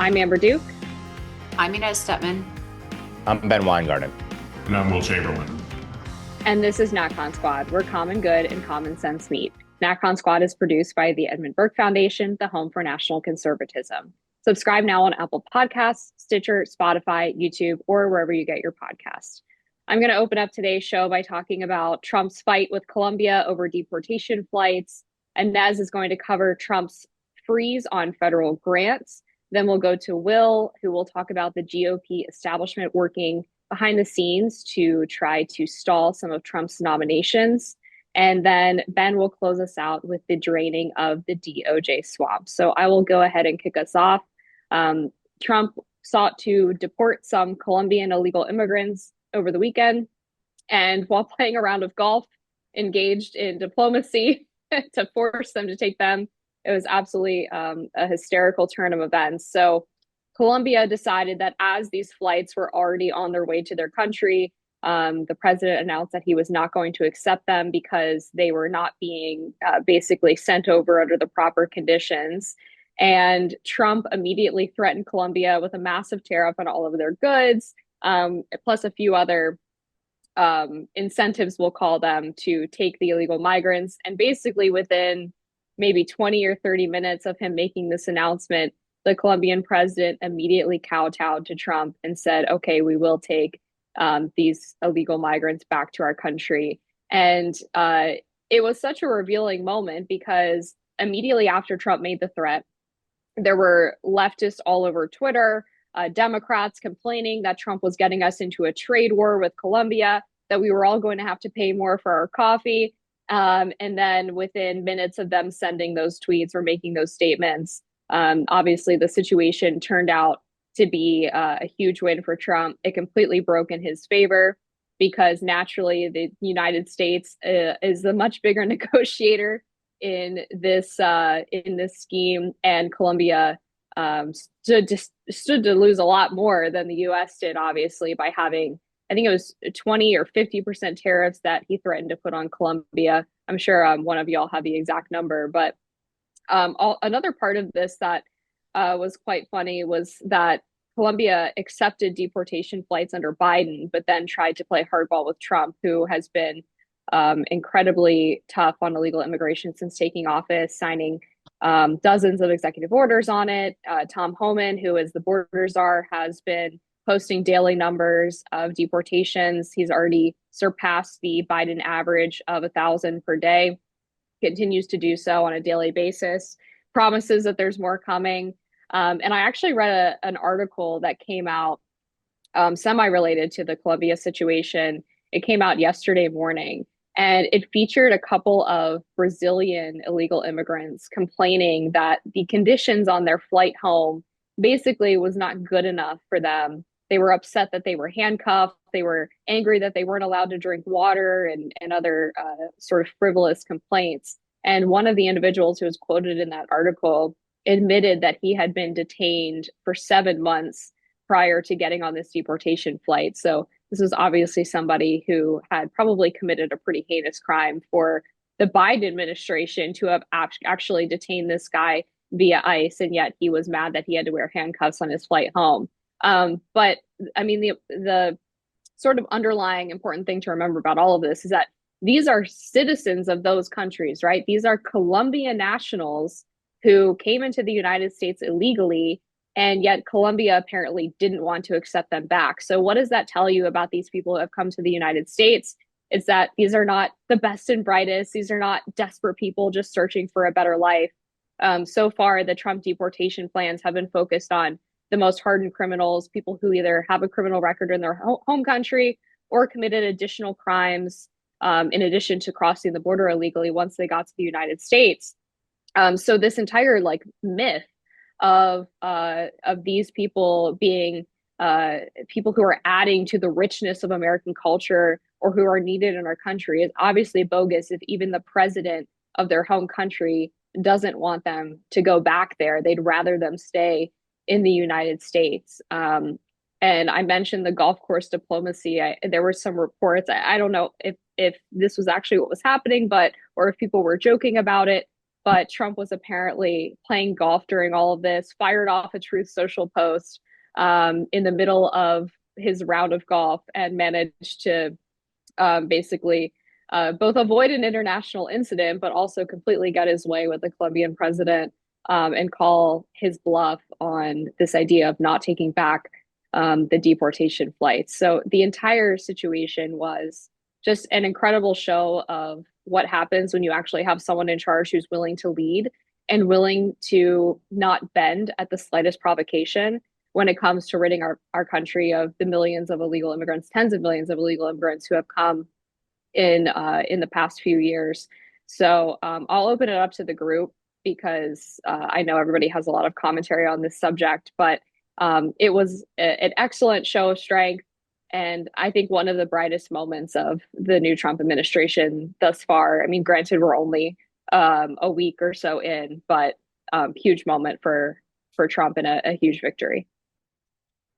I'm Amber Duke. I'm Inez Stepman. I'm Ben Weingarten. And I'm Will Chamberlain. And this is NatCon Squad, where common good and common sense meet. NatCon Squad is produced by the Edmund Burke Foundation, the home for national conservatism. Subscribe now on Apple Podcasts, Stitcher, Spotify, YouTube, or wherever you get your podcasts. I'm going to open up today's show by talking about Trump's fight with Colombia over deportation flights. Inez is going to cover Trump's freeze on federal grants. Then we'll go to Will, who will talk about the GOP establishment working behind the scenes to try to stall some of Trump's nominations. And then Ben will close us out with the draining of the DOJ Swamp. So I will go ahead and kick us off. Trump sought to deport some Colombian illegal immigrants over the weekend, and while playing a round of golf, engaged in diplomacy to force them to take them. It was absolutely a hysterical turn of events. So Colombia decided that as these flights were already on their way to their country, the president announced that he was not going to accept them because they were not being basically sent over under the proper conditions. And Trump immediately threatened Colombia with a massive tariff on all of their goods, plus a few other incentives, we'll call them, to take the illegal migrants. And basically within maybe 20 or 30 minutes of him making this announcement, the Colombian president immediately kowtowed to Trump and said, okay, we will take these illegal migrants back to our country. And it was such a revealing moment because immediately after Trump made the threat, there were leftists all over Twitter, Democrats complaining that Trump was getting us into a trade war with Colombia, that we were all going to have to pay more for our coffee. And then within minutes of them sending those tweets or making those statements, obviously the situation turned out to be a huge win for Trump. It completely broke in his favor because naturally the United States is the much bigger negotiator in this scheme, and Colombia stood to lose a lot more than the U.S. did, obviously, by having, I think it was 20 or 50% tariffs that he threatened to put on Colombia. I'm sure one of y'all have the exact number, but another part of this that was quite funny was that Colombia accepted deportation flights under Biden, but then tried to play hardball with Trump, who has been incredibly tough on illegal immigration since taking office, signing dozens of executive orders on it. Tom Homan, who is the border czar, has been posting daily numbers of deportations. He's already surpassed the Biden average of 1,000 per day, continues to do so on a daily basis, promises that there's more coming. And I actually read an article that came out semi-related to the Colombia situation. It came out yesterday morning, and it featured a couple of Brazilian illegal immigrants complaining that the conditions on their flight home basically was not good enough for them. They were upset that they were handcuffed. They were angry that they weren't allowed to drink water and other sort of frivolous complaints. And one of the individuals who was quoted in that article admitted that he had been detained for 7 months prior to getting on this deportation flight. So this was obviously somebody who had probably committed a pretty heinous crime for the Biden administration to have actually detained this guy via ICE, and yet he was mad that he had to wear handcuffs on his flight home. But I mean, the sort of underlying important thing to remember about all of this is that these are citizens of those countries, right? These are Colombian nationals who came into the United States illegally, and yet Colombia apparently didn't want to accept them back. So what does that tell you about these people who have come to the United States? It's that these are not the best and brightest. These are not desperate people just searching for a better life. So far, the Trump deportation plans have been focused on the most hardened criminals, people who either have a criminal record in their home country or committed additional crimes in addition to crossing the border illegally once they got to the United States. So this entire myth of these people being people who are adding to the richness of American culture or who are needed in our country is obviously bogus if even the president of their home country doesn't want them to go back there. They'd rather them stay in the United States. And I mentioned the golf course diplomacy. There were some reports. I don't know if this was actually what was happening, or if people were joking about it. but Trump was apparently playing golf during all of this, fired off a Truth Social post in the middle of his round of golf, and managed to basically both avoid an international incident, but also completely get his way with the Colombian president and call his bluff on this idea of not taking back the deportation flights. So the entire situation was just an incredible show of what happens when you actually have someone in charge who's willing to lead and willing to not bend at the slightest provocation when it comes to ridding our country of the millions of illegal immigrants, tens of millions of illegal immigrants who have come in the past few years. So I'll open it up to the group because I know everybody has a lot of commentary on this subject, but it was an excellent show of strength. And I think one of the brightest moments of the new Trump administration thus far. I mean, granted, we're only a week or so in, but huge moment for Trump and a huge victory.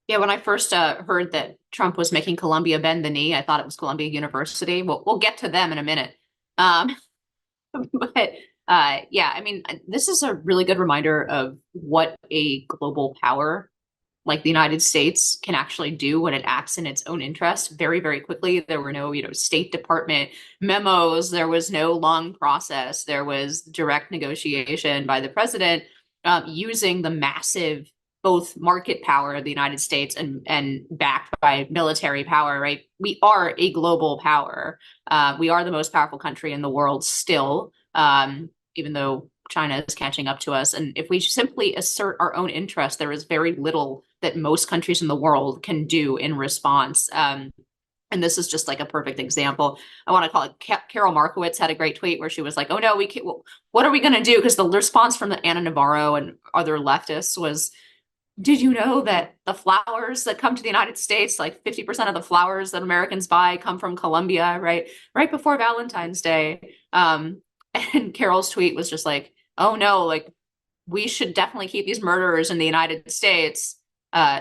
Yeah, when I first heard that Trump was making Columbia bend the knee, I thought it was Columbia University. We'll get to them in a minute. Um, but yeah, I mean, this is a really good reminder of what a global power like the United States can actually do when it acts in its own interest very, very quickly. There were no, State Department memos. There was no long process. There was direct negotiation by the president using the massive both market power of the United States and backed by military power, right? We are a global power. We are the most powerful country in the world still, even though China is catching up to us. And if we simply assert our own interest, there is very little that most countries in the world can do in response. And this is just like a perfect example. I want to call it Carol Markowitz had a great tweet where she was like, oh no, we can't, what are we going to do? Because the response from the Anna Navarro and other leftists was, did you know that the flowers that come to the United States, like 50% of the flowers that Americans buy come from Colombia, right? Right before Valentine's Day. And Carol's tweet was just like, oh no, like we should definitely keep these murderers in the United States.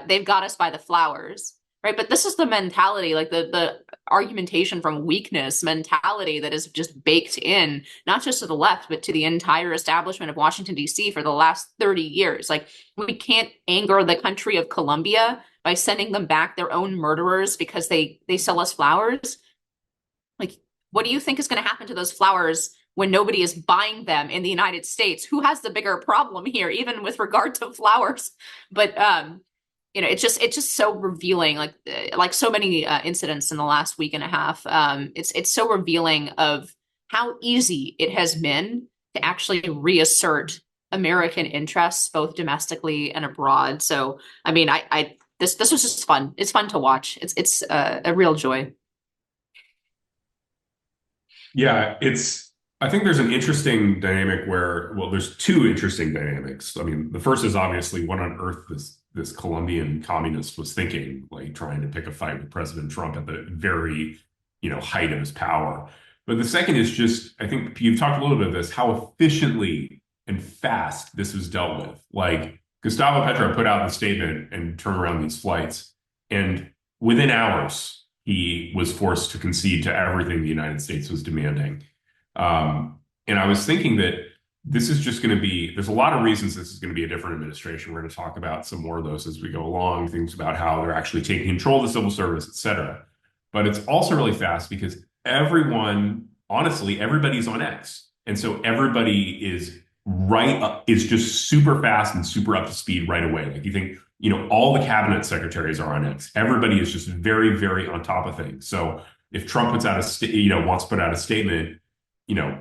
They've got us by the flowers, right? But this is the mentality, like the argumentation from weakness mentality that is just baked in, not just to the left, but to the entire establishment of Washington, D.C. for the last 30 years. Like we can't anger the country of Colombia by sending them back their own murderers because they sell us flowers. Like, what do you think is going to happen to those flowers when nobody is buying them in the United States? Who has the bigger problem here, even with regard to flowers? But it's just so revealing, like so many incidents in the last week and a half. It's so revealing of how easy it has been to actually reassert American interests, both domestically and abroad. So, I mean, this was just fun. It's fun to watch. It's a real joy. Yeah, I think there's an interesting dynamic where, well, there's two interesting dynamics. I mean, the first is obviously what on earth this Colombian communist was thinking, like trying to pick a fight with President Trump at the very, height of his power. But the second is just, I think you've talked a little bit of this, how efficiently and fast this was dealt with. Like Gustavo Petro put out the statement and turned around these flights, and within hours, he was forced to concede to everything the United States was demanding. And I was thinking that this is just going to be, there's a lot of reasons this is going to be a different administration. We're going to talk about some more of those as we go along, things about how they're actually taking control of the civil service, et cetera. But it's also really fast because honestly, everybody's on X. And so everybody is just super fast and super up to speed right away. Like you think, all the cabinet secretaries are on X. Everybody is just very, very on top of things. So if Trump wants to put out a statement,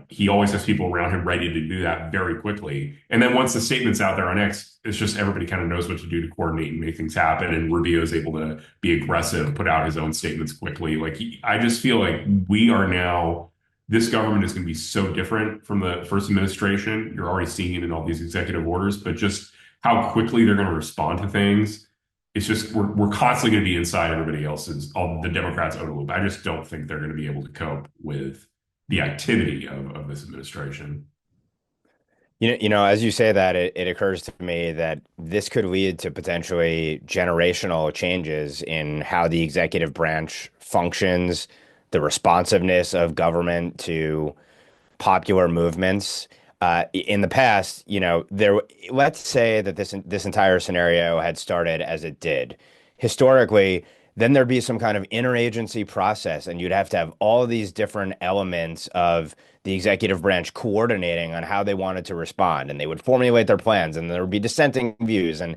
he always has people around him ready to do that very quickly. And then once the statement's out there on X, it's just everybody kind of knows what to do to coordinate and make things happen. And Rubio is able to be aggressive, put out his own statements quickly. Like I just feel like this government is going to be so different from the first administration. You're already seeing it in all these executive orders, but just how quickly they're going to respond to things. It's just, we're constantly going to be inside everybody else's, all the Democrats' OODA loop. I just don't think they're going to be able to cope with the activity of this administration. As you say that, it occurs to me that this could lead to potentially generational changes in how the executive branch functions, the responsiveness of government to popular movements. In the past, let's say that this entire scenario had started as it did. Historically, then there'd be some kind of interagency process, and you'd have to have all these different elements of the executive branch coordinating on how they wanted to respond, and they would formulate their plans, and there would be dissenting views, and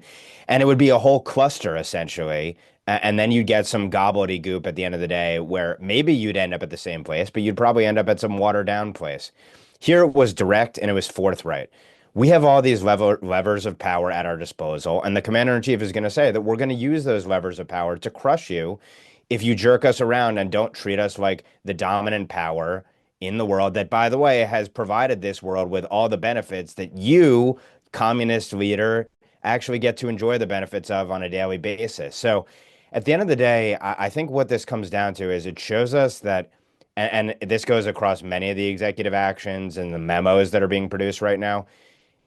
it would be a whole cluster essentially. And then you'd get some gobbledygook at the end of the day where maybe you'd end up at the same place, but you'd probably end up at some watered down place. Here it was direct and it was forthright. We have all these levers of power at our disposal, and the commander in chief is going to say that we're going to use those levers of power to crush you if you jerk us around and don't treat us like the dominant power in the world that, by the way, has provided this world with all the benefits that you, communist leader, actually get to enjoy the benefits of on a daily basis. So at the end of the day, I think what this comes down to is it shows us that and this goes across many of the executive actions and the memos that are being produced right now.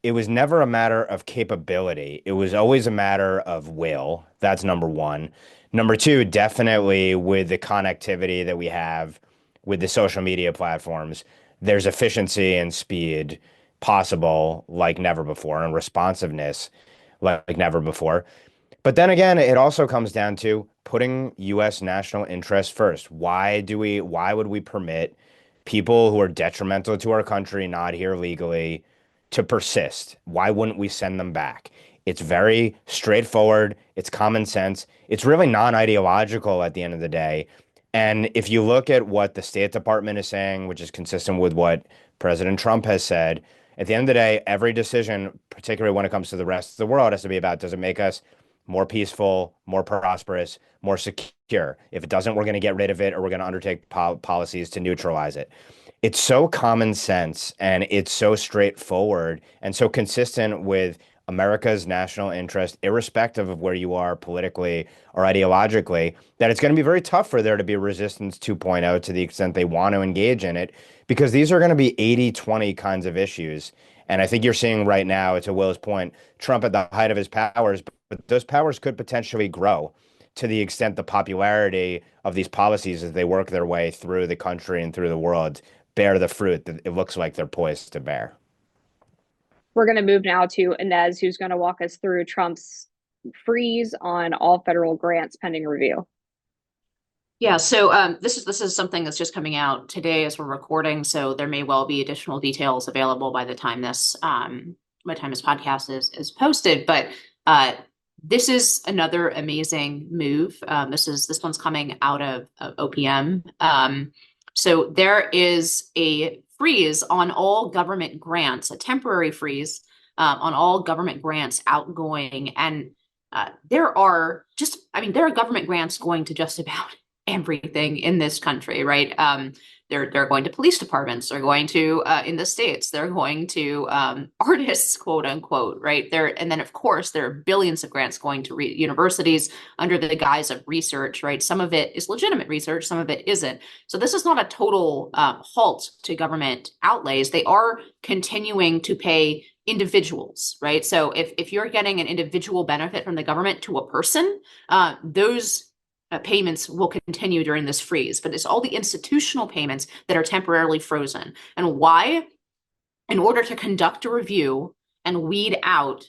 It was never a matter of capability. It was always a matter of will. That's number one. Number two, definitely with the connectivity that we have with the social media platforms, there's efficiency and speed possible like never before, and responsiveness like never before. But then again, it also comes down to putting U.S. national interests first. Why would we permit people who are detrimental to our country, not here legally, to persist? Why wouldn't we send them back? It's very straightforward. It's common sense. It's really non-ideological at the end of the day. And if you look at what the State Department is saying, which is consistent with what President Trump has said, at the end of the day, every decision, particularly when it comes to the rest of the world, has to be about, does it make us more peaceful, more prosperous, more secure? If it doesn't, we're going to get rid of it, or we're going to undertake policies to neutralize it. It's so common sense and it's so straightforward and so consistent with America's national interest, irrespective of where you are politically or ideologically, that it's going to be very tough for there to be resistance 2.0 to the extent they want to engage in it, because these are going to be 80-20 kinds of issues. And I think you're seeing right now, to Will's point, Trump at the height of his powers, but those powers could potentially grow to the extent the popularity of these policies as they work their way through the country and through the world bear the fruit that it looks like they're poised to bear. We're going to move now to Inez, who's going to walk us through Trump's freeze on all federal grants pending review. Yeah, so this is something that's just coming out today as we're recording, so there may well be additional details available by the time this podcast is posted. But this is another amazing move. This one's coming out of OPM. So there is a freeze on all government grants, a temporary freeze on all government grants outgoing, and there are government grants going to just about everything in this country, right? They're going to police departments. They're going to in the states. They're going to artists, quote unquote, right? And then of course there are billions of grants going to universities under the guise of research, right? Some of it is legitimate research, some of it isn't. So this is not a total halt to government outlays. They are continuing to pay individuals, right? So if you're getting an individual benefit from the government to a person, those payments will continue during this freeze, but it's all the institutional payments that are temporarily frozen. And why? In order to conduct a review and weed out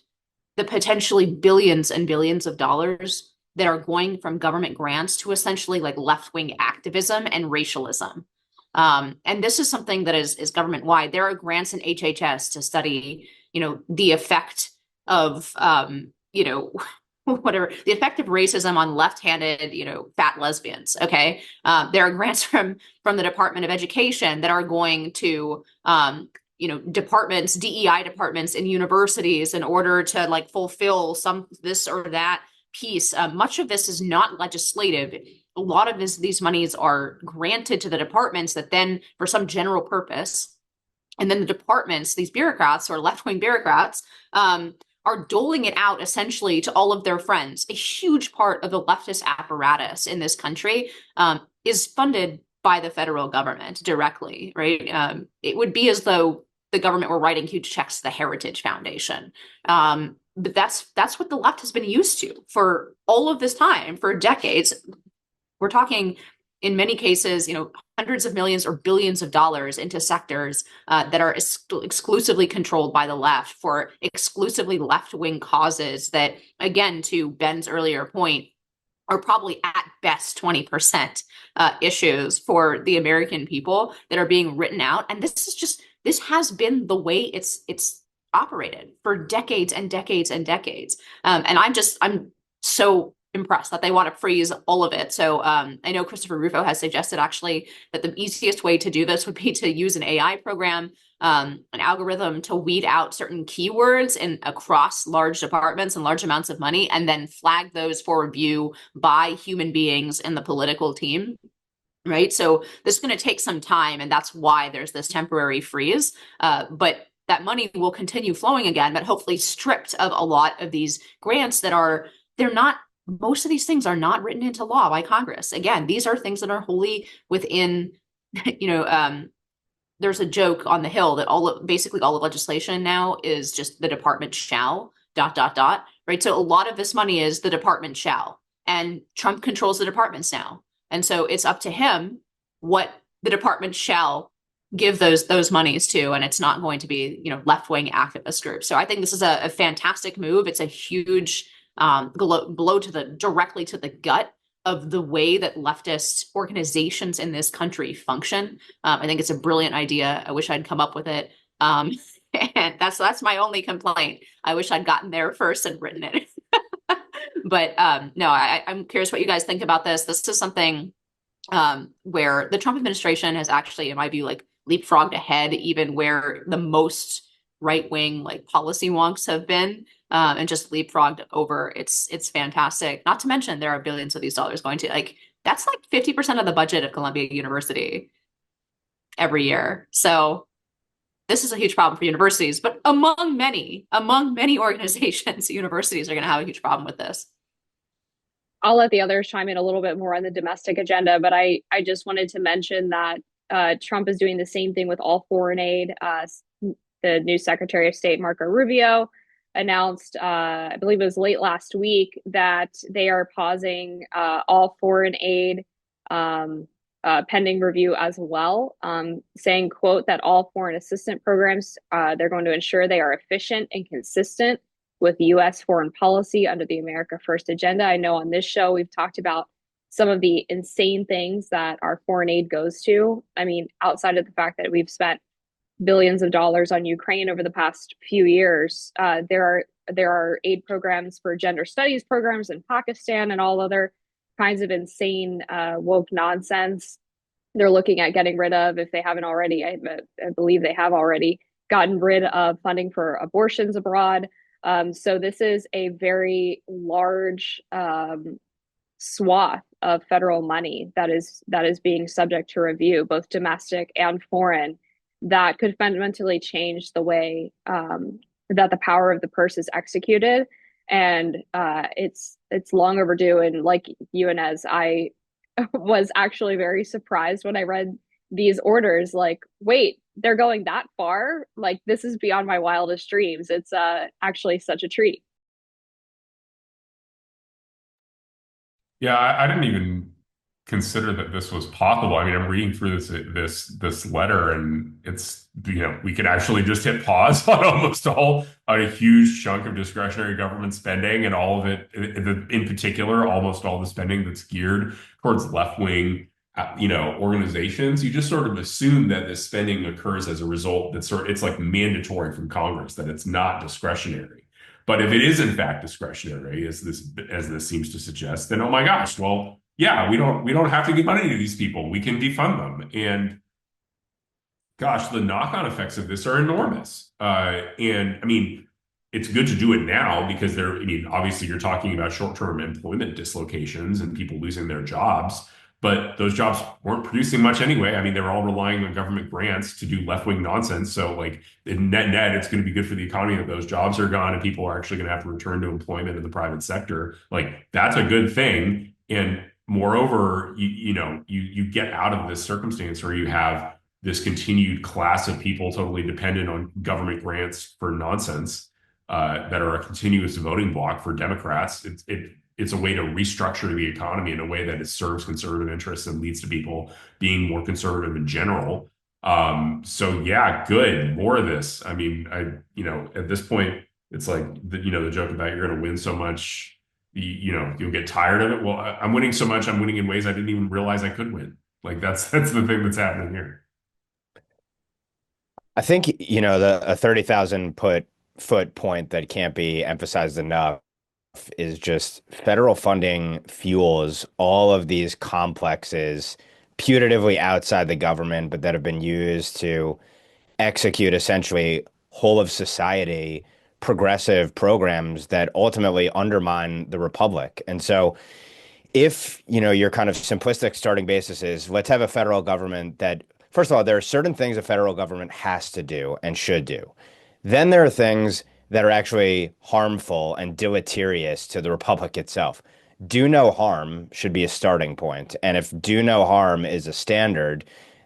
the potentially billions and billions of dollars that are going from government grants to essentially like left-wing activism and racialism. And this is something that is government-wide. There are grants in HHS to study, the effect of, whatever, the effect of racism on left-handed, fat lesbians. Okay. There are grants from the Department of Education that are going to, departments, DEI departments in universities in order to like fulfill some this or that piece. Much of this is not legislative. A lot of these monies are granted to the departments that then for some general purpose. And then the departments, these bureaucrats or left-wing bureaucrats, are doling it out essentially to all of their friends. A huge part of the leftist apparatus in this country is funded by the federal government directly, right? It would be as though the government were writing huge checks to the Heritage Foundation. But that's what the left has been used to for all of this time, for decades. We're talking in many cases, hundreds of millions or billions of dollars into sectors that are exclusively controlled by the left for exclusively left-wing causes that, again, to Ben's earlier point, are probably at best 20% issues for the American people that are being written out. And this has been the way it's operated for decades and decades and decades. And I'm so impressed that they want to freeze all of it. So I know Christopher Rufo has suggested actually that the easiest way to do this would be to use an AI program, an algorithm to weed out certain keywords across large departments and large amounts of money, and then flag those for review by human beings in the political team. Right. So this is going to take some time, and that's why there's this temporary freeze. But that money will continue flowing again, but hopefully stripped of a lot of these grants most of these things are not written into law by Congress. Again, these are things that are wholly within, there's a joke on the Hill that basically all the legislation now is just the department shall ... right? So a lot of this money is the department shall, and Trump controls the departments now. And so it's up to him what the department shall give those monies to, and it's not going to be, left-wing activist groups. So I think this is a fantastic move. It's a huge blow directly to the gut of the way that leftist organizations in this country function. I think it's a brilliant idea. I wish I'd come up with it. And that's my only complaint. I wish I'd gotten there first and written it. But no, I'm curious what you guys think about this. This is something where the Trump administration has actually, in my view, leapfrogged ahead, even where the most right-wing policy wonks have been. And just leapfrogged over. It's fantastic. Not to mention there are billions of these dollars going to that's 50% of the budget of Columbia University every year. So this is a huge problem for universities, but among many organizations, universities are going to have a huge problem with this. I'll let the others chime in a little bit more on the domestic agenda, but I just wanted to mention that Trump is doing the same thing with all foreign aid. The new Secretary of State, Marco Rubio, announced, I believe it was late last week, that they are pausing all foreign aid pending review as well, saying, quote, that all foreign assistance programs, they're going to ensure they are efficient and consistent with U.S. foreign policy under the America First agenda. I know on this show we've talked about some of the insane things that our foreign aid goes to. I mean, outside of the fact that we've spent billions of dollars on Ukraine over the past few years, there are aid programs for gender studies programs in Pakistan and all other kinds of insane woke nonsense they're looking at getting rid of, if they haven't already. I believe they have already gotten rid of funding for abortions abroad. So this is a very large swath of federal money that is being subject to review, both domestic and foreign, that could fundamentally change the way that the power of the purse is executed. And it's long overdue. And like you, Inez, I was actually very surprised when I read these orders. Wait, they're going that far? This is beyond my wildest dreams. It's actually such a treat. Yeah, I didn't even consider that this was possible. I mean, I'm reading through this letter, and it's, we could actually just hit pause on a huge chunk of discretionary government spending, and all of it, in particular, almost all the spending that's geared towards left-wing, organizations. You just sort of assume that this spending occurs as a result it's mandatory from Congress, that it's not discretionary. But if it is in fact discretionary, as this seems to suggest, then oh my gosh, well, yeah, we don't have to give money to these people. We can defund them. And gosh, the knock-on effects of this are enormous. And I mean, it's good to do it now because obviously you're talking about short-term employment dislocations and people losing their jobs, but those jobs weren't producing much anyway. I mean, they were all relying on government grants to do left-wing nonsense. So in net, it's going to be good for the economy that those jobs are gone and people are actually going to have to return to employment in the private sector. That's a good thing. And moreover, you get out of this circumstance where you have this continued class of people totally dependent on government grants for nonsense that are a continuous voting block for Democrats. it's a way to restructure the economy in a way that it serves conservative interests and leads to people being more conservative in general. So yeah, good. More of this. I mean, at this point, it's like the joke about you're going to win so much, you'll get tired of it. Well, I'm winning so much, I'm winning in ways I didn't even realize I could win. Like that's the thing that's happening here. I think, the a 30,000 foot point that can't be emphasized enough is just federal funding fuels all of these complexes putatively outside the government, but that have been used to execute essentially whole of society progressive programs that ultimately undermine the republic. And so if, your kind of simplistic starting basis is let's have a federal government that, first of all, there are certain things a federal government has to do and should do. Then there are things that are actually harmful and deleterious to the republic itself. Do no harm should be a starting point. And if do no harm is a standard,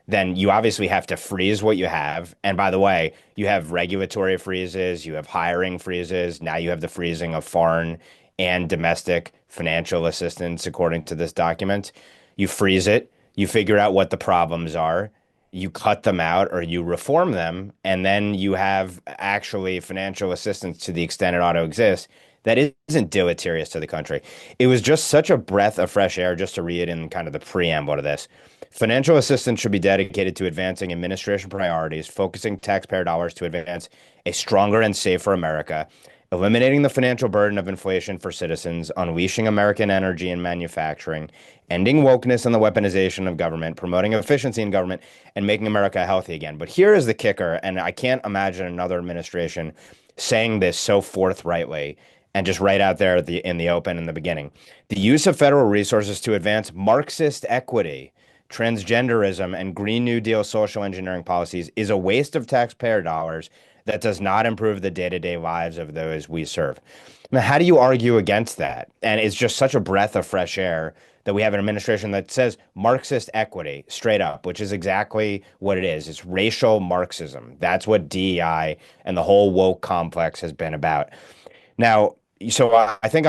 then you obviously have to freeze what you have. And by the way, you have regulatory freezes, you have hiring freezes. Now you have the freezing of foreign and domestic financial assistance, according to this document. You freeze it, you figure out what the problems are, you cut them out or you reform them, and then you have actually financial assistance to the extent it ought to exist that isn't deleterious to the country. It was just such a breath of fresh air just to read in kind of the preamble to this. Financial assistance should be dedicated to advancing administration priorities, focusing taxpayer dollars to advance a stronger and safer America, eliminating the financial burden of inflation for citizens, unleashing American energy and manufacturing, ending wokeness and the weaponization of government, promoting efficiency in government, and making America healthy again. But here is the kicker, and I can't imagine another administration saying this so forthrightly and just right out there in the open in the beginning. The use of federal resources to advance Marxist equity, transgenderism, and Green New Deal social engineering policies is a waste of taxpayer dollars that does not improve the day-to-day lives of those we serve. Now, how do you argue against that? And it's just such a breath of fresh air that we have an administration that says Marxist equity straight up, which is exactly what it is. It's racial Marxism. That's what DEI and the whole woke complex has been about. Now, so I think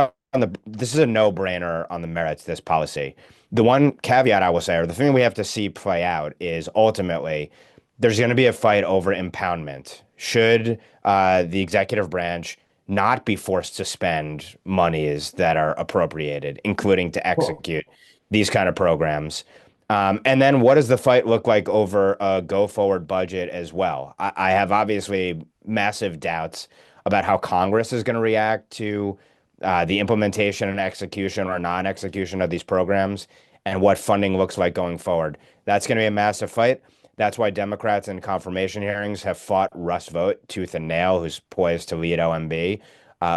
this is a no-brainer on the merits of this policy. The one caveat I will say, or the thing we have to see play out, is ultimately there's going to be a fight over impoundment. Should the executive branch not be forced to spend monies that are appropriated, including to execute these kind of programs? And then what does the fight look like over a go-forward budget as well? I have obviously massive doubts about how Congress is going to react to the implementation and execution or non-execution of these programs and what funding looks like going forward. That's going to be a massive fight. That's why Democrats in confirmation hearings have fought Russ Vought tooth and nail, who's poised to lead OMB,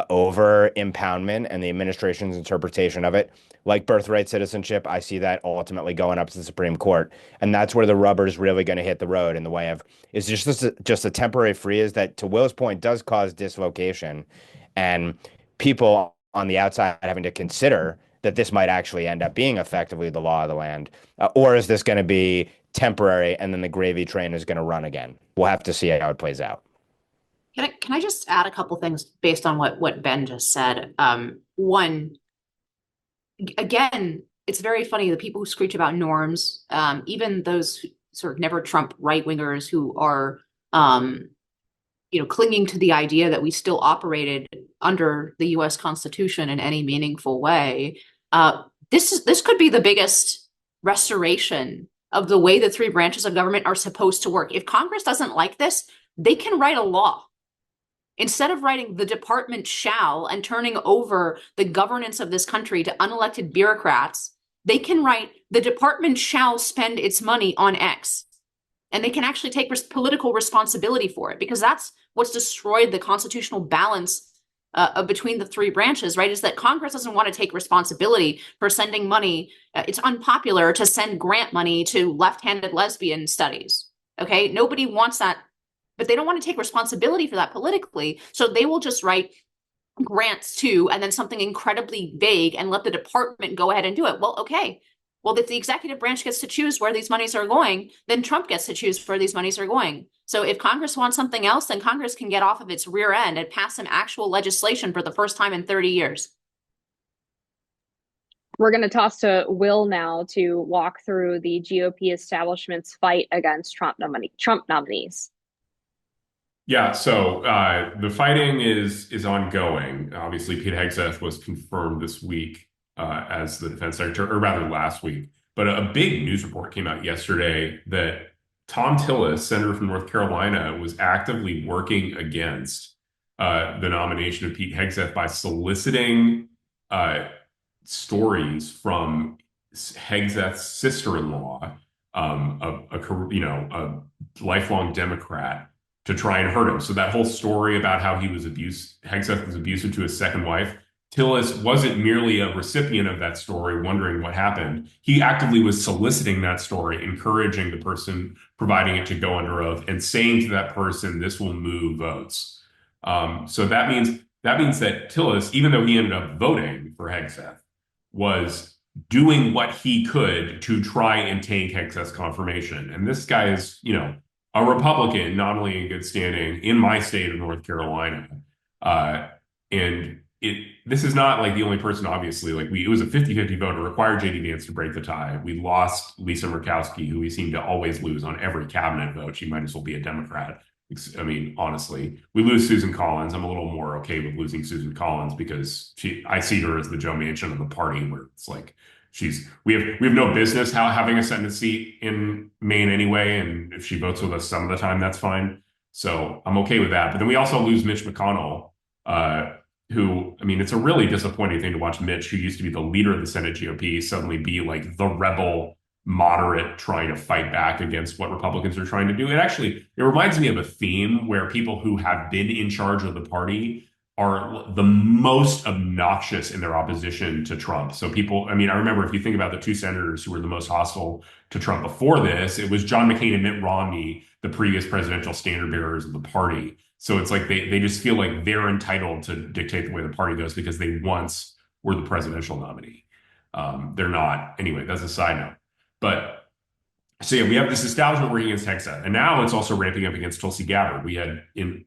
over impoundment and the administration's interpretation of it. Like birthright citizenship, I see that ultimately going up to the Supreme Court. And that's where the rubber is really going to hit the road in the way of, is just a temporary freeze that, to Will's point, does cause dislocation and people on the outside having to consider that this might actually end up being effectively the law of the land. Or is this going to be temporary and then the gravy train is going to run again? We'll have to see how it plays out. Can I just add a couple things based on what Ben just said? One, again, it's very funny, the people who screech about norms, even those sort of never Trump right-wingers who are clinging to the idea that we still operated under the US Constitution in any meaningful way. This could be the biggest restoration of the way the three branches of government are supposed to work. If Congress doesn't like this, they can write a law. Instead of writing the department shall and turning over the governance of this country to unelected bureaucrats, they can write the department shall spend its money on X. And they can actually take political responsibility for it, because that's what's destroyed the constitutional balance between the three branches, right? Is that Congress doesn't want to take responsibility for sending money. It's unpopular to send grant money to left-handed lesbian studies. Okay, nobody wants that, but they don't want to take responsibility for that politically. So they will just write grants to, and then something incredibly vague, and let the department go ahead and do it. Well, okay. Well, if the executive branch gets to choose where these monies are going, then Trump gets to choose where these monies are going. So if Congress wants something else, then Congress can get off of its rear end and pass some actual legislation for the first time in 30 years. We're going to toss to Will now to walk through the GOP establishment's fight against Trump nominees. Yeah, so the fighting is ongoing. Obviously, Pete Hegseth was confirmed this week as the defense secretary, or rather last week. But a big news report came out yesterday that Tom Tillis, senator from North Carolina, was actively working against the nomination of Pete Hegseth by soliciting stories from Hegseth's sister-in-law, a lifelong Democrat, to try and hurt him. So that whole story about how Hegseth was abusive to his second wife, Tillis wasn't merely a recipient of that story, wondering what happened. He actively was soliciting that story, encouraging the person providing it to go under oath, and saying to that person, "This will move votes." So that means that Tillis, even though he ended up voting for Hegseth, was doing what he could to try and tank Hegseth's confirmation. And this guy is, a Republican, not only in good standing in my state of North Carolina. And this is not like the only person, obviously. It was a 50-50 vote. It required JD Vance to break the tie. We lost Lisa Murkowski, who we seem to always lose on every cabinet vote. She might as well be a Democrat. I mean, honestly, we lose Susan Collins. I'm a little more okay with losing Susan Collins because I see her as the Joe Manchin of the party, where it's like we have no business having a Senate seat in Maine anyway, and if she votes with us some of the time, that's fine. So I'm okay with that. But then we also lose Mitch McConnell, who, I mean, it's a really disappointing thing to watch Mitch, who used to be the leader of the Senate GOP, suddenly be like the rebel moderate trying to fight back against what Republicans are trying to do. It reminds me of a theme where people who have been in charge of the party are the most obnoxious in their opposition to Trump. So I remember, if you think about the two senators who were the most hostile to Trump before this, it was John McCain and Mitt Romney, the previous presidential standard bearers of the party. So it's like they just feel like they're entitled to dictate the way the party goes because they once were the presidential nominee. They're not. Anyway, that's a side note. But so yeah, we have this establishment working against Hegseth, and now it's also ramping up against Tulsi Gabbard.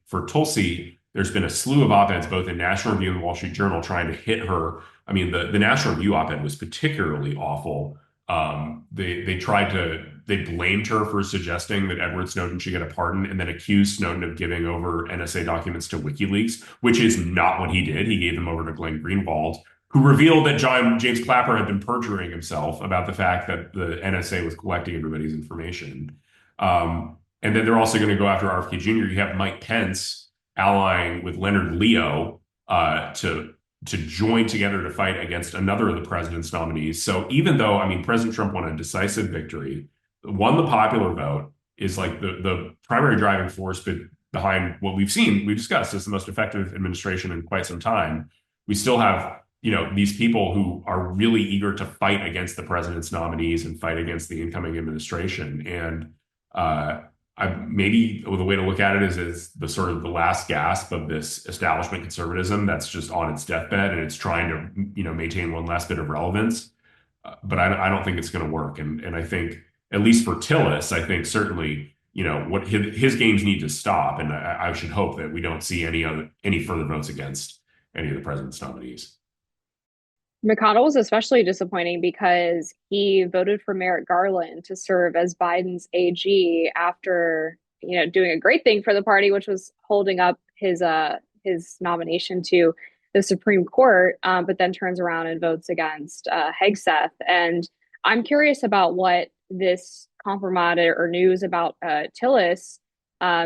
For Tulsi, there's been a slew of op-eds both in National Review and the Wall Street Journal trying to hit her. I mean, the National Review op-ed was particularly awful. They blamed her for suggesting that Edward Snowden should get a pardon, and then accused Snowden of giving over NSA documents to WikiLeaks, which is not what he did. He gave them over to Glenn Greenwald, who revealed that James Clapper had been perjuring himself about the fact that the NSA was collecting everybody's information. And then they're also going to go after RFK Jr. You have Mike Pence allying with Leonard Leo to join together to fight against another of the president's nominees. So even though, President Trump won a decisive victory, won the popular vote, is like the primary driving force behind what we've discussed as the most effective administration in quite some time, we still have these people who are really eager to fight against the president's nominees and fight against the incoming administration. And maybe the way to look at it is the sort of the last gasp of this establishment conservatism that's just on its deathbed, and it's trying to maintain one last bit of relevance. But I don't think it's going to work. And I think, at least for Tillis, I think certainly what his games need to stop. And I should hope that we don't see any further votes against any of the president's nominees. McConnell was especially disappointing because he voted for Merrick Garland to serve as Biden's AG after, doing a great thing for the party, which was holding up his nomination to the Supreme Court, but then turns around and votes against Hegseth. And I'm curious about what this compromise or news about Tillis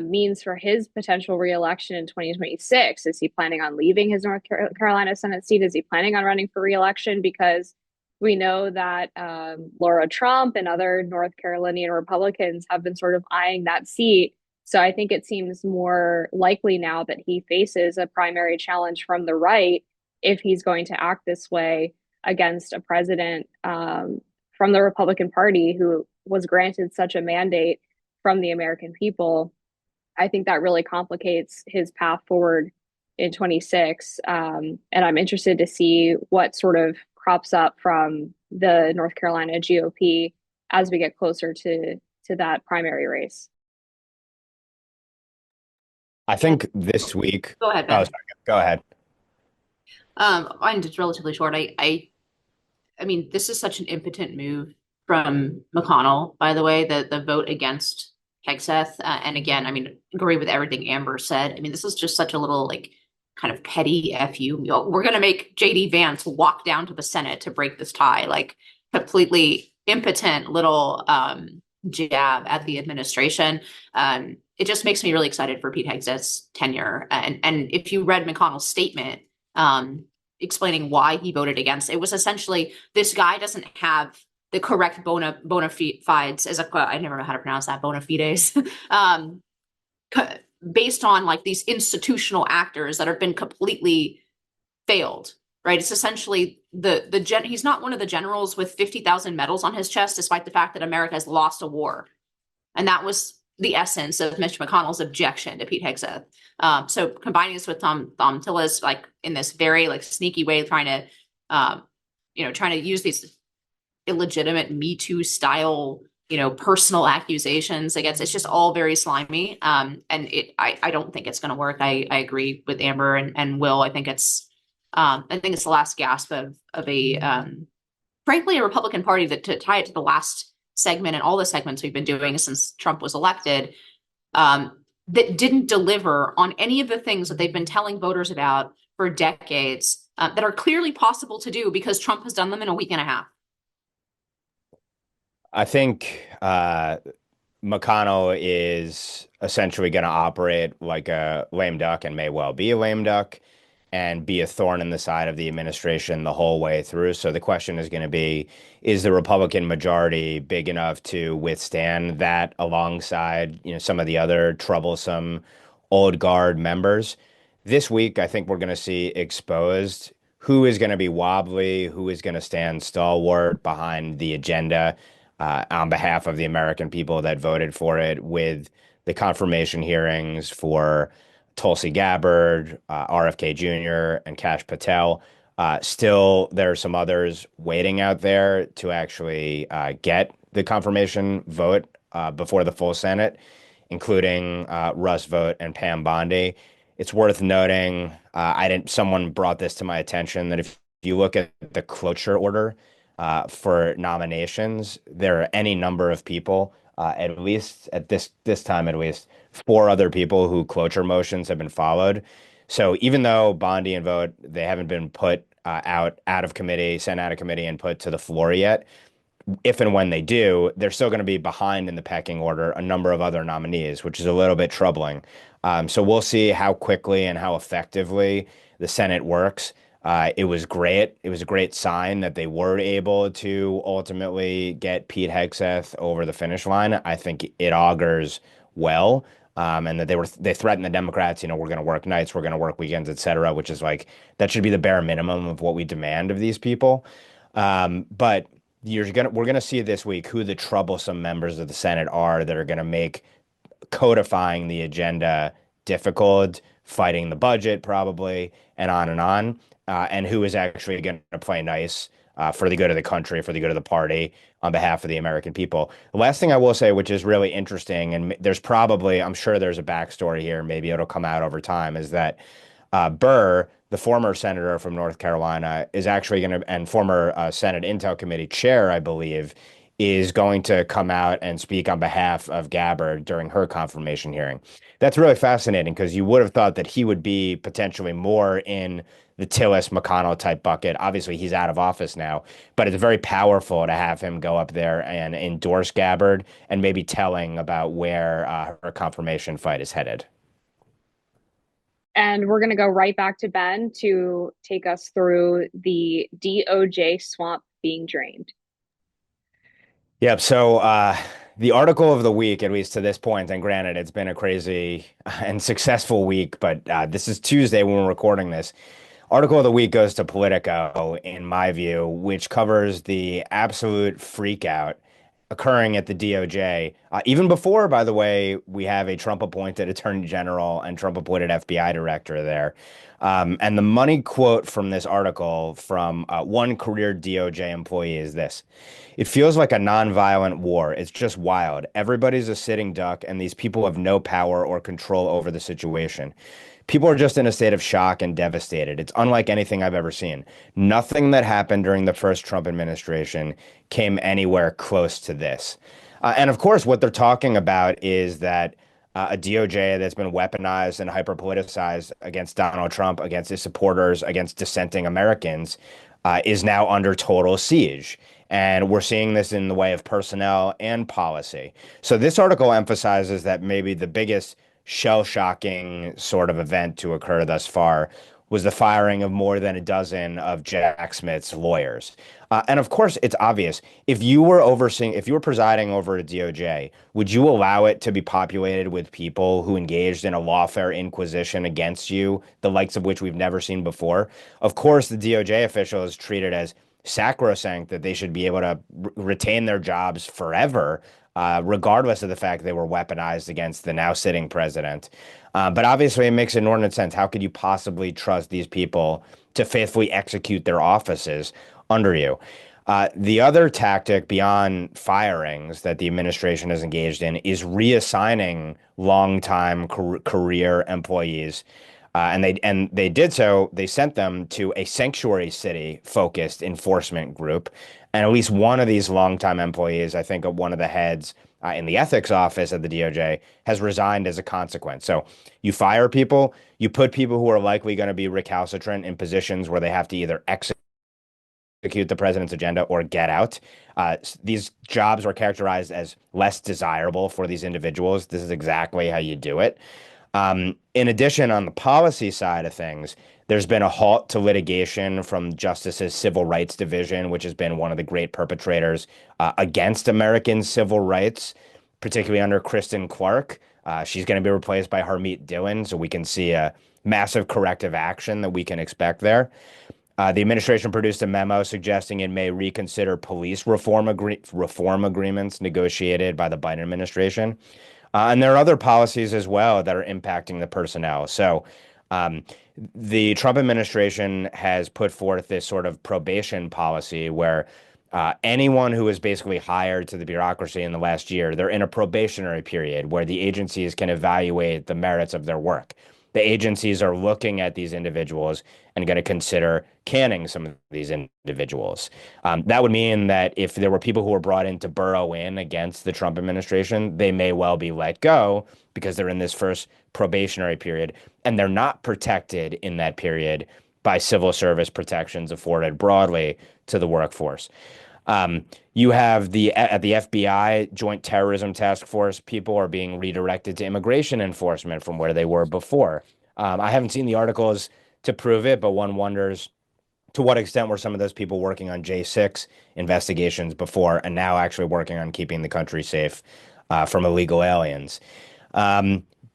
means for his potential reelection in 2026. Is he planning on leaving his North Carolina Senate seat? Is he planning on running for reelection? Because we know that Laura Trump and other North Carolinian Republicans have been sort of eyeing that seat. So I think it seems more likely now that he faces a primary challenge from the right if he's going to act this way against a president from the Republican Party who was granted such a mandate from the American people. I think that really complicates his path forward in 26. And I'm interested to see what sort of crops up from the North Carolina GOP as we get closer to that primary race. I think this week. Go ahead, Ben. Oh, sorry. Go ahead. Mine is relatively short. I mean, this is such an impotent move from McConnell, by the way, the vote against Hegseth. And again, I mean, agree with everything Amber said. I mean, this is just such a little like kind of petty FU. We're going to make JD Vance walk down to the Senate to break this tie, like completely impotent little jab at the administration. It just makes me really excited for Pete Hegseth's tenure. And if you read McConnell's statement, explaining why he voted against, it was essentially this guy doesn't have the correct bona fides, as I never know how to pronounce that, bona fides, based on like these institutional actors that have been completely failed, right? It's essentially he's not one of the generals with 50,000 medals on his chest, despite the fact that America has lost a war. And that was the essence of Mitch McConnell's objection to Pete Hegseth. So combining this with Tom Tillis, like in this very like sneaky way, trying to use these illegitimate Me Too style, personal accusations against, it's just all very slimy. And I don't think it's going to work. I agree with Amber and Will. I think it's the last gasp of a frankly a Republican Party that, to tie it to the last segment and all the segments we've been doing since Trump was elected, that didn't deliver on any of the things that they've been telling voters about for decades, that are clearly possible to do because Trump has done them in a week and a half. I think McConnell is essentially going to operate like a lame duck and may well be a lame duck and be a thorn in the side of the administration the whole way through. So the question is going to be, is the Republican majority big enough to withstand that alongside, some of the other troublesome old guard members? This week, I think we're going to see exposed who is going to be wobbly, who is going to stand stalwart behind the agenda on behalf of the American people that voted for it, with the confirmation hearings for Tulsi Gabbard, RFK Jr., and Kash Patel. Still, there are some others waiting out there to actually get the confirmation vote before the full Senate, including Russ Vought and Pam Bondi. It's worth noting, someone brought this to my attention, that if you look at the cloture order for nominations, there are any number of people, at least at this time, at least 4 other people who cloture motions have been followed. So even though Bondi and Vought, they haven't been put out of committee, sent out of committee and put to the floor yet, if and when they do, they're still going to be behind in the pecking order a number of other nominees, which is a little bit troubling. So we'll see how quickly and how effectively the Senate works. It was great. It was a great sign that they were able to ultimately get Pete Hegseth over the finish line. I think it augurs well, and that they threatened the Democrats. We're going to work nights, we're going to work weekends, et cetera, which is like, that should be the bare minimum of what we demand of these people. But we're going to see this week who the troublesome members of the Senate are that are going to make codifying the agenda difficult, fighting the budget probably, and on, and who is actually going to play nice for the good of the country, for the good of the party, on behalf of the American people. The last thing I will say, which is really interesting, and I'm sure there's a backstory here, maybe it'll come out over time, is that Burr, the former senator from North Carolina, is actually going to, and former Senate Intel Committee chair, I believe, is going to come out and speak on behalf of Gabbard during her confirmation hearing. That's really fascinating, because you would have thought that he would be potentially more in the Tillis McConnell type bucket. Obviously, he's out of office now, but it's very powerful to have him go up there and endorse Gabbard and maybe telling about where her confirmation fight is headed. And we're going to go right back to Ben to take us through the DOJ swamp being drained. Yep. So the article of the week, at least to this point, and granted, it's been a crazy and successful week, but this is Tuesday when we're recording this. Article of the week goes to Politico, in my view, which covers the absolute freak out occurring at the DOJ. Even before, by the way, we have a Trump-appointed attorney general and Trump-appointed FBI director there. And the money quote from this article from one career DOJ employee is this: "It feels like a nonviolent war. It's just wild. Everybody's a sitting duck, and these people have no power or control over the situation. people are just in a state of shock and devastated. It's unlike anything I've ever seen. Nothing that happened during the first Trump administration came anywhere close to this. And of course, what they're talking about is that a DOJ that's been weaponized and hyper politicized against Donald Trump, against his supporters, against dissenting Americans, is now under total siege. And we're seeing this in the way of personnel and policy. So this article emphasizes that maybe the biggest shell-shocking sort of event to occur thus far was the firing of more than a dozen of Jack Smith's lawyers. And of course, it's obvious. If you were presiding over a DOJ, would you allow it to be populated with people who engaged in a lawfare inquisition against you, the likes of which we've never seen before? Of course, the DOJ official is treated as sacrosanct, that they should be able to retain their jobs forever, regardless of the fact they were weaponized against the now sitting president. But obviously, it makes inordinate sense. How could you possibly trust these people to faithfully execute their offices under you? The other tactic beyond firings that the administration has engaged in is reassigning longtime career employees. And they did so. They sent them to a sanctuary city focused enforcement group. And at least one of these longtime employees, I think one of the heads in the ethics office at the DOJ, has resigned as a consequence. So you fire people, you put people who are likely going to be recalcitrant in positions where they have to either execute the president's agenda or get out. These jobs were characterized as less desirable for these individuals. This is exactly how you do it. In addition, on the policy side of things, there's been a halt to litigation from Justice's Civil Rights Division, which has been one of the great perpetrators against American civil rights, particularly under Kristen Clark. She's going to be replaced by Harmeet Dillon, so we can see a massive corrective action that we can expect there. The administration produced a memo suggesting it may reconsider police reform agreements negotiated by the Biden administration. And there are other policies as well that are impacting the personnel. So the Trump administration has put forth this sort of probation policy where anyone who is basically hired to the bureaucracy in the last year, they're in a probationary period where the agencies can evaluate the merits of their work. The agencies are looking at these individuals and going to consider canning some of these individuals. That would mean that if there were people who were brought in to burrow in against the Trump administration, they may well be let go because they're in this first probationary period, and they're not protected in that period by civil service protections afforded broadly to the workforce. You have at the FBI Joint Terrorism Task Force, people are being redirected to immigration enforcement from where they were before. I haven't seen the articles to prove it, but one wonders to what extent were some of those people working on J6 investigations before and now actually working on keeping the country safe from illegal aliens.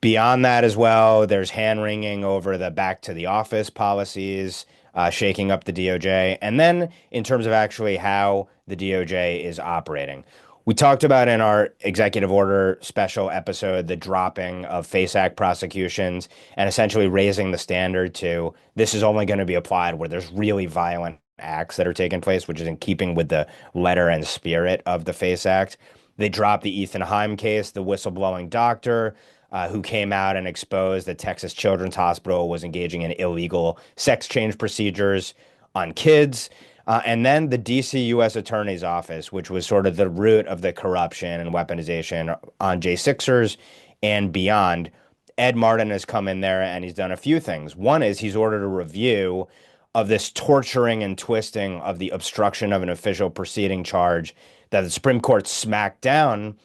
Beyond that as well, there's hand-wringing over the back to the office policies, shaking up the DOJ. And then in terms of actually how the DOJ is operating, we talked about in our executive order special episode the dropping of FACE Act prosecutions and essentially raising the standard to this is only going to be applied where there's really violent acts that are taking place, which is in keeping with the letter and spirit of the FACE Act. They dropped the Ethan Heim case, the whistleblowing doctor who came out and exposed that Texas Children's Hospital was engaging in illegal sex change procedures on kids. And then the DC U.S. Attorney's Office, which was sort of the root of the corruption and weaponization on J6ers and beyond. Ed Martin has come in there and he's done a few things. One is he's ordered a review of this torturing and twisting of the obstruction of an official proceeding charge that the Supreme Court smacked down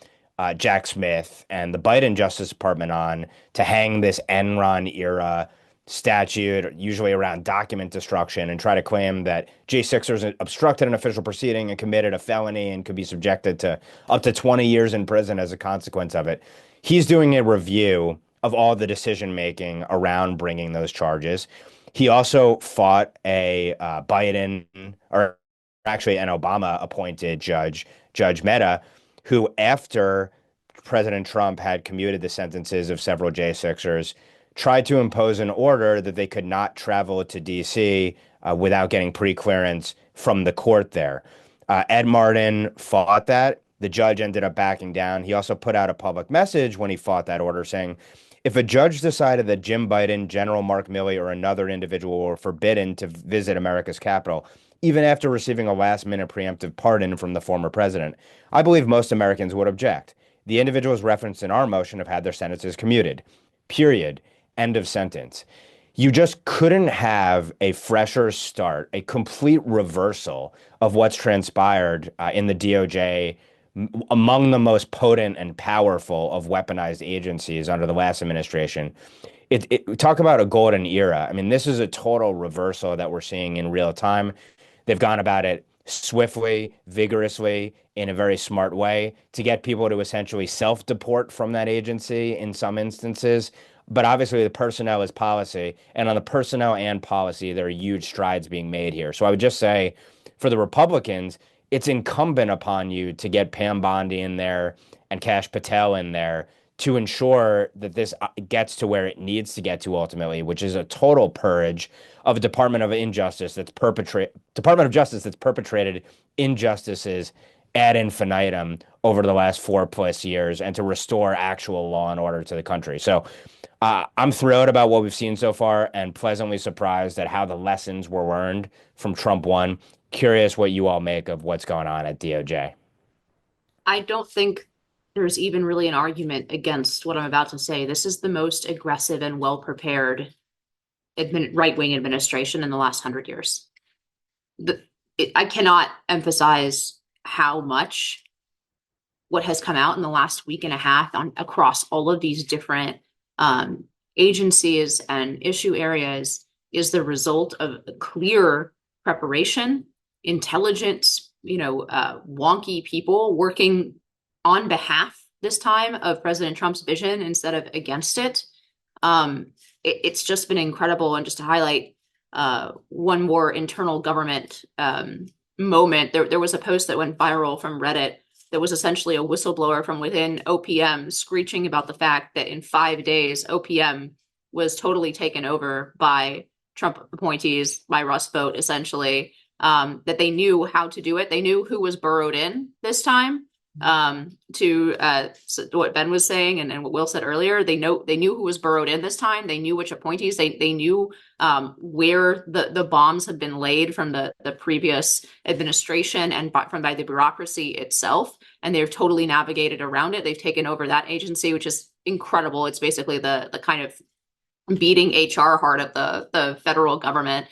Jack Smith and the Biden Justice Department on to hang this Enron era statute, usually around document destruction, and try to claim that J6ers obstructed an official proceeding and committed a felony and could be subjected to up to 20 years in prison as a consequence of it. He's doing a review of all the decision making around bringing those charges. He also fought a Biden, or actually an Obama appointed judge, Judge Mehta, who after President Trump had commuted the sentences of several J6ers, tried to impose an order that they could not travel to D.C. Without getting pre-clearance from the court there. Ed Martin fought that. The judge ended up backing down. He also put out a public message when he fought that order saying, If a judge decided that Jim Biden, General Mark Milley, or another individual were forbidden to visit America's capital, even after receiving a last-minute preemptive pardon from the former president, I believe most Americans would object. The individuals referenced in our motion have had their sentences commuted. Period. End of sentence. You just couldn't have a fresher start, a complete reversal of what's transpired in the DOJ, among the most potent and powerful of weaponized agencies under the last administration. Talk about a golden era. I mean, this is a total reversal that we're seeing in real time. They've gone about it swiftly, vigorously, in a very smart way to get people to essentially self-deport from that agency in some instances. But obviously, the personnel is policy. And on the personnel and policy, there are huge strides being made here. So I would just say for the Republicans, it's incumbent upon you to get Pam Bondi in there and Kash Patel in there to ensure that this gets to where it needs to get to ultimately, which is a total purge of a Department of Justice that's perpetrated injustices ad infinitum over the last 4+ years, and to restore actual law and order to the country. So I'm thrilled about what we've seen so far and pleasantly surprised at how the lessons were learned from Trump 1. Curious what you all make of what's going on at DOJ. I don't think there's even really an argument against what I'm about to say. This is the most aggressive and well-prepared right-wing administration in the last 100 years. I cannot emphasize how much what has come out in the last week and a half across all of these different agencies and issue areas is the result of clear preparation, intelligent, wonky people working on behalf this time of President Trump's vision instead of against it. It's just been incredible. And just to highlight one more internal government moment, there was a post that went viral from Reddit that was essentially a whistleblower from within OPM screeching about the fact that in 5 days, OPM was totally taken over by Trump appointees, by Rust vote, essentially, that they knew how to do it. They knew who was burrowed in this time. So what Ben was saying and what Will said earlier, they knew who was burrowed in this time. They knew which appointees. They knew where the bombs had been laid from the previous administration and by the bureaucracy itself, and they've totally navigated around it. They've taken over that agency, which is incredible. It's basically the kind of beating HR heart of the federal government.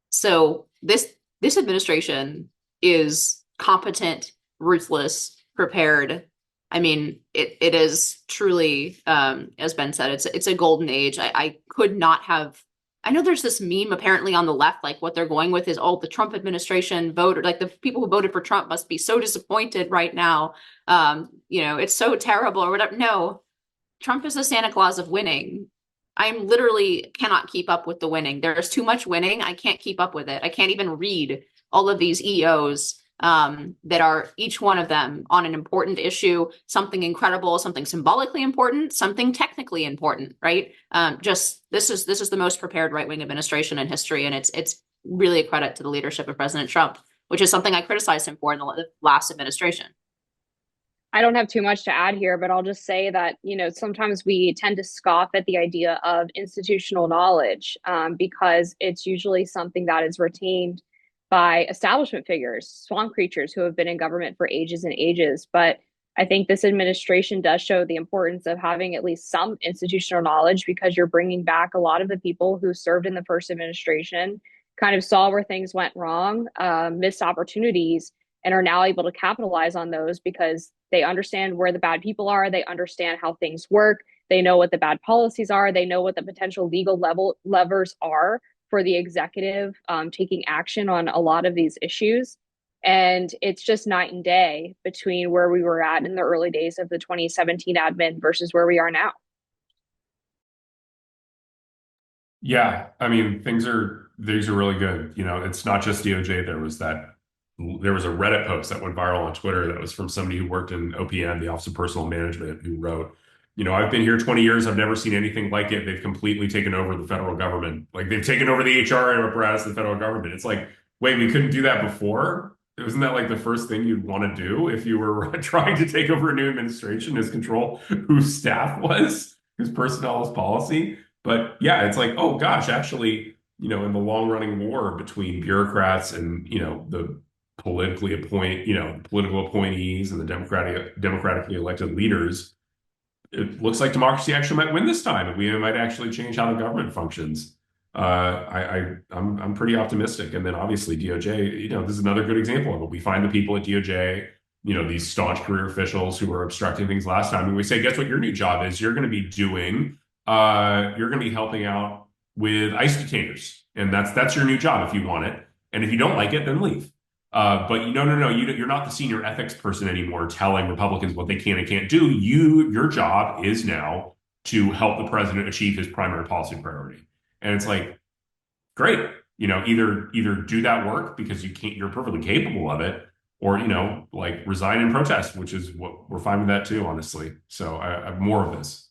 So this administration is competent, ruthless, prepared. I mean, it is truly, as Ben said, it's a golden age. I could not have. I know there's this meme apparently on the left, like what they're going with is all the Trump administration voted, like the people who voted for Trump must be so disappointed right now. It's so terrible or whatever. No, Trump is the Santa Claus of winning. I literally cannot keep up with the winning. There's too much winning. I can't keep up with it. I can't even read all of these EOs that are each one of them on an important issue, something incredible, something symbolically important, something technically important, right? This is the most prepared right-wing administration in history, and it's really a credit to the leadership of President Trump, which is something I criticized him for in the last administration. I don't have too much to add here, but I'll just say that, sometimes we tend to scoff at the idea of institutional knowledge because it's usually something that is retained by establishment figures, swamp creatures who have been in government for ages and ages. But I think this administration does show the importance of having at least some institutional knowledge, because you're bringing back a lot of the people who served in the first administration, kind of saw where things went wrong, missed opportunities, and are now able to capitalize on those because they understand where the bad people are. They understand how things work. They know what the bad policies are. They know what the potential legal levers are for the executive taking action on a lot of these issues. And it's just night and day between where we were at in the early days of the 2017 admin versus where we are now. Yeah, I mean, things are really good. It's not just DOJ. There was a Reddit post that went viral on Twitter that was from somebody who worked in OPM, the Office of Personal Management, who wrote, I've been here 20 years. I've never seen anything like it. They've completely taken over the federal government. Like, they've taken over the HR apparatus of the federal government. It's like, wait, we couldn't do that before? Isn't that like the first thing you'd want to do if you were trying to take over a new administration, is control whose staff was? whose personnel is policy. But yeah, it's like, oh gosh, actually, in the long running war between bureaucrats and, the political appointees and the democratically elected leaders, it looks like democracy actually might win this time, and we might actually change how the government functions. I'm pretty optimistic. And then obviously DOJ, this is another good example of it. We find the people at DOJ, these staunch career officials who were obstructing things last time, and we say, guess what your new job is? You're going to be you're going to be helping out with ICE detainers, and that's your new job if you want it. And if you don't like it, then leave. But no, you're not the senior ethics person anymore telling Republicans what they can and can't do. Your job is now to help the president achieve his primary policy priority. And it's like, great, either do that work because you're perfectly capable of it, or, like resign and protest, which is what we're fine with that too, honestly. So I have more of this.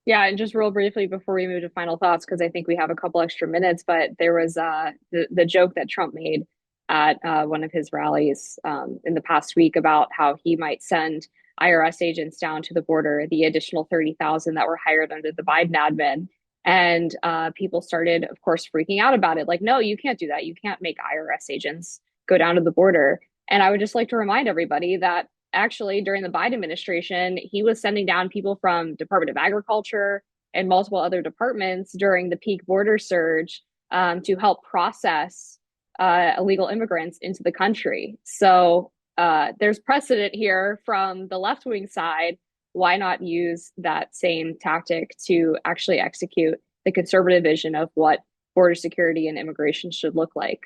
Yeah, and just real briefly before we move to final thoughts, because I think we have a couple extra minutes, but there was the joke that Trump made at one of his rallies in the past week about how he might send IRS agents down to the border, the additional 30,000 that were hired under the Biden admin. And people started, of course, freaking out about it. Like, no, you can't do that. You can't make IRS agents go down to the border. And I would just like to remind everybody that actually during the Biden administration, he was sending down people from Department of Agriculture and multiple other departments during the peak border surge to help process illegal immigrants into the country. So there's precedent here from the left-wing side. Why not use that same tactic to actually execute the conservative vision of what border security and immigration should look like?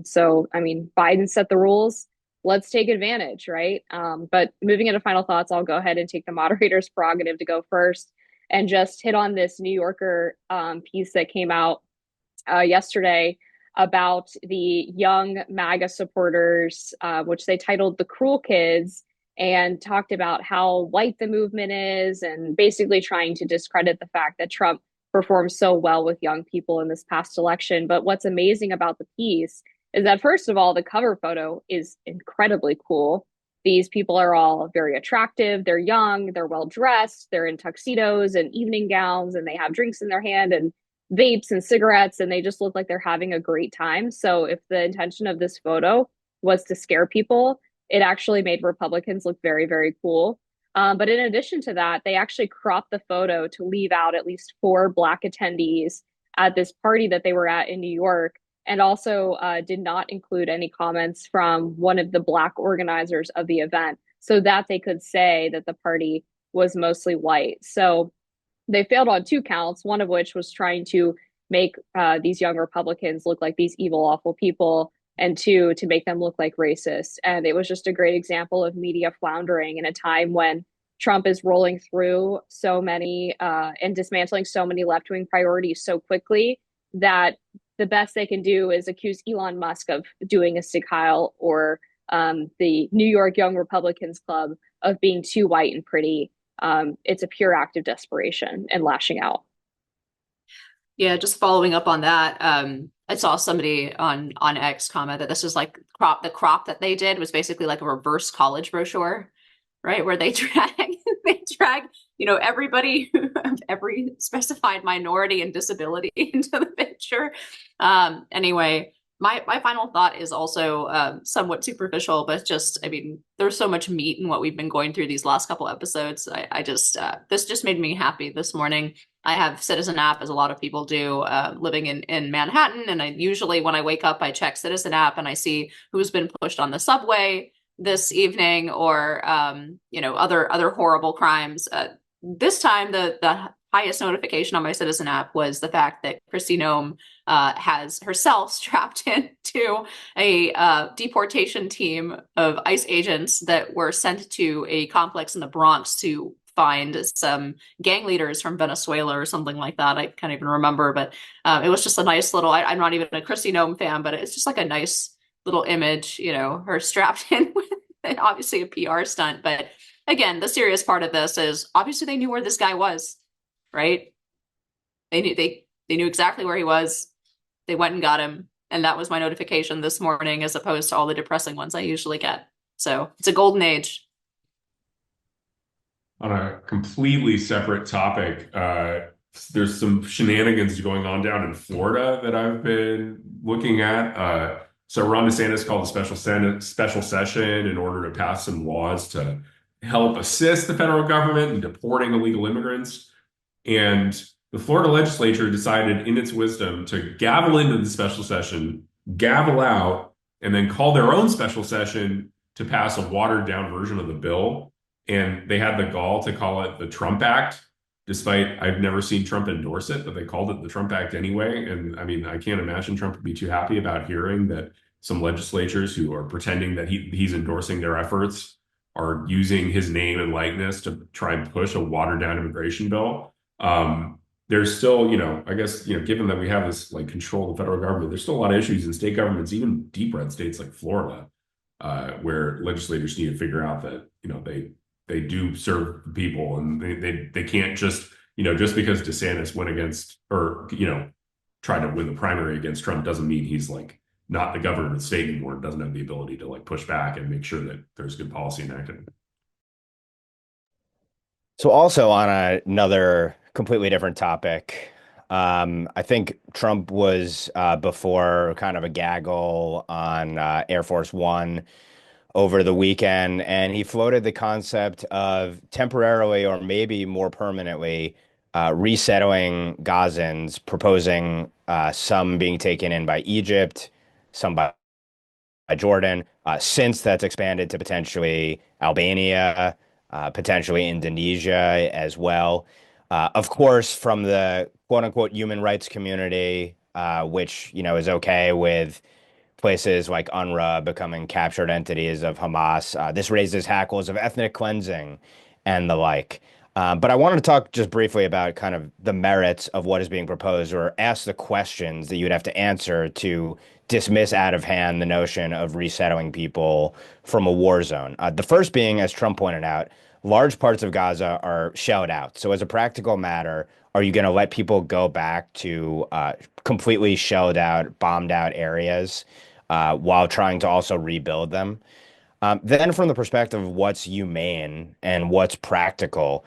So, I mean, Biden set the rules. Let's take advantage, right? But moving into final thoughts, I'll go ahead and take the moderator's prerogative to go first and just hit on this New Yorker piece that came out yesterday about the young MAGA supporters, which they titled The Cruel Kids, and talked about how white the movement is and basically trying to discredit the fact that Trump performed so well with young people in this past election. But what's amazing about the piece is that, first of all, the cover photo is incredibly cool. These people are all very attractive. They're young, they're well dressed, they're in tuxedos and evening gowns, and they have drinks in their hand and vapes and cigarettes, and they just look like they're having a great time. So if the intention of this photo was to scare people, it actually made Republicans look very, very cool. But in addition to that, they actually cropped the photo to leave out at least 4 Black attendees at this party that they were at in New York, and also did not include any comments from one of the Black organizers of the event so that they could say that the party was mostly white. So they failed on 2 counts, one of which was trying to make these young Republicans look like these evil, awful people, and 2, to make them look like racists. And it was just a great example of media floundering in a time when Trump is rolling through so many and dismantling so many left-wing priorities so quickly that the best they can do is accuse Elon Musk of doing a Sig Heil, or the New York Young Republicans Club of being too white and pretty. It's a pure act of desperation and lashing out. Yeah, just following up on that, I saw somebody on X comment that this is like the crop that they did was basically like a reverse college brochure, right? Where they drag everybody of every specified minority and disability into the picture. Anyway, my final thought is also somewhat superficial, but just, I mean, there's so much meat in what we've been going through these last couple episodes. I just this just made me happy this morning. I have Citizen app, as a lot of people do, living in Manhattan. And I usually, when I wake up, I check Citizen app and I see who's been pushed on the subway this evening, or other horrible crimes. This time, the highest notification on my Citizen app was the fact that Kristi Noem has herself strapped into a deportation team of ICE agents that were sent to a complex in the Bronx to find some gang leaders from Venezuela or something like that. I can't even remember, but it was just a nice little, I'm not even a Kristi Noem fan, but it's just like a nice little image, her strapped in with obviously a PR stunt. But again, the serious part of this is obviously they knew where this guy was, right? They knew exactly where he was. They went and got him. And that was my notification this morning, as opposed to all the depressing ones I usually get. So it's a golden age. On a completely separate topic, there's some shenanigans going on down in Florida that I've been looking at. So Ron DeSantis called a special session in order to pass some laws to help assist the federal government in deporting illegal immigrants. And the Florida legislature decided in its wisdom to gavel into the special session, gavel out, and then call their own special session to pass a watered down version of the bill. And they had the gall to call it the Trump Act, despite I've never seen Trump endorse it, but they called it the Trump Act anyway. And I mean, I can't imagine Trump would be too happy about hearing that some legislators who are pretending that he's endorsing their efforts are using his name and likeness to try and push a watered down immigration bill. There's still, I guess, given that we have this like control of the federal government, there's still a lot of issues in state governments, even deep red states like Florida, where legislators need to figure out that, they do serve the people, and they can't just, just because DeSantis went against or, tried to win the primary against Trump doesn't mean he's like not the governor of the state anymore, doesn't have the ability to like push back and make sure that there's good policy enacted. So also on another completely different topic, I think Trump was before kind of a gaggle on Air Force One over the weekend, and he floated the concept of temporarily or maybe more permanently resettling Gazans, proposing some being taken in by Egypt, some by Jordan. Since that's expanded to potentially Albania, potentially Indonesia as well. Of course, from the quote unquote human rights community, which, is okay with places like UNRWA becoming captured entities of Hamas. This raises hackles of ethnic cleansing and the like. But I wanted to talk just briefly about kind of the merits of what is being proposed, or ask the questions that you would have to answer to dismiss out of hand the notion of resettling people from a war zone. The first being, as Trump pointed out, large parts of Gaza are shelled out. So as a practical matter, are you going to let people go back to completely shelled out, bombed out areas while trying to also rebuild them? Then from the perspective of what's humane and what's practical,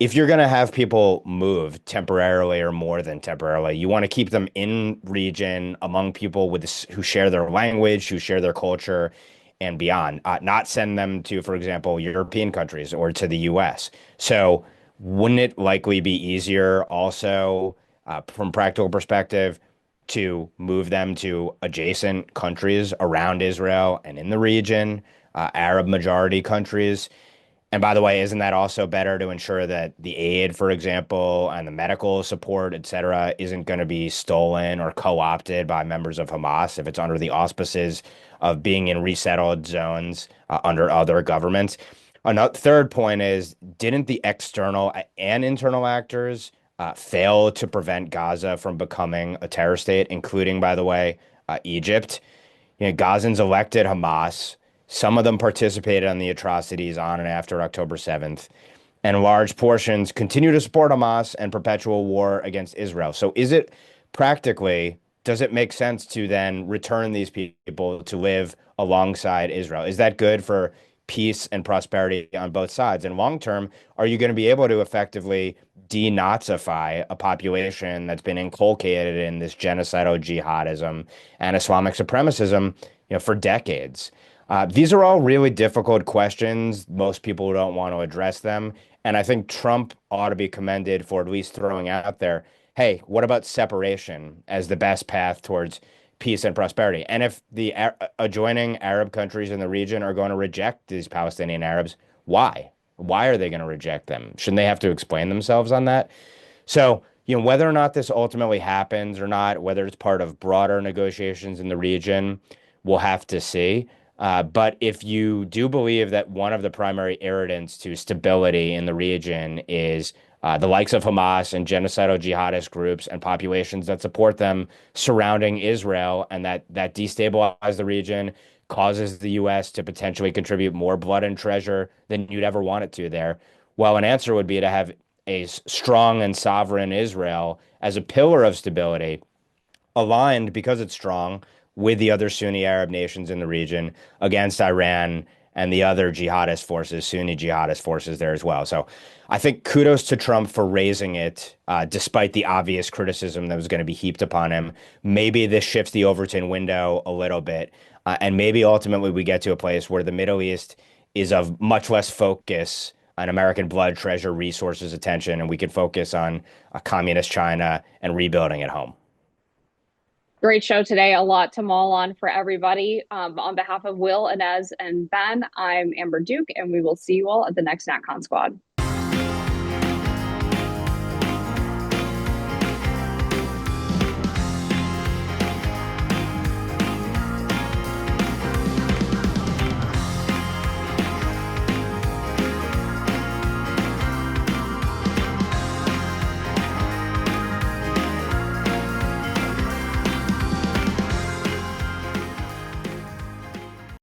if you're going to have people move temporarily or more than temporarily, you want to keep them in region among people who share their language, who share their culture, and beyond. Not send them to, for example, European countries or to the U.S. So wouldn't it likely be easier also, from practical perspective, to move them to adjacent countries around Israel and in the region, Arab majority countries? And by the way, isn't that also better to ensure that the aid, for example, and the medical support, et cetera, isn't going to be stolen or co-opted by members of Hamas if it's under the auspices of being in resettled zones under other governments? Another third point is, didn't the external and internal actors fail to prevent Gaza from becoming a terror state, including, by the way, Egypt? Gazans elected Hamas. Some of them participated in the atrocities on and after October 7th, and large portions continue to support Hamas and perpetual war against Israel. So does it make sense to then return these people to live alongside Israel? Is that good for peace and prosperity on both sides? And long term, are you going to be able to effectively denazify a population that's been inculcated in this genocidal jihadism and Islamic supremacism, for decades? These are all really difficult questions. Most people don't want to address them. And I think Trump ought to be commended for at least throwing out there, hey, what about separation as the best path towards peace and prosperity? And if the adjoining Arab countries in the region are going to reject these Palestinian Arabs, why? Why are they going to reject them? Shouldn't they have to explain themselves on that? So, whether or not this ultimately happens or not, whether it's part of broader negotiations in the region, we'll have to see. But if you do believe that one of the primary irritants to stability in the region is the likes of Hamas and genocidal jihadist groups and populations that support them surrounding Israel, and that destabilize the region, causes the U.S. to potentially contribute more blood and treasure than you'd ever want it to there, well, an answer would be to have a strong and sovereign Israel as a pillar of stability, aligned because it's strong with the other Sunni Arab nations in the region against Iran and the other jihadist forces, Sunni jihadist forces there as well. So I think kudos to Trump for raising it, despite the obvious criticism that was going to be heaped upon him. Maybe this shifts the Overton window a little bit, and maybe ultimately we get to a place where the Middle East is of much less focus on American blood, treasure, resources, attention, and we can focus on a communist China and rebuilding at home. Great show today. A lot to mull on for everybody. On behalf of Will, Inez, and Ben, I'm Amber Duke, and we will see you all at the next NatCon Squad.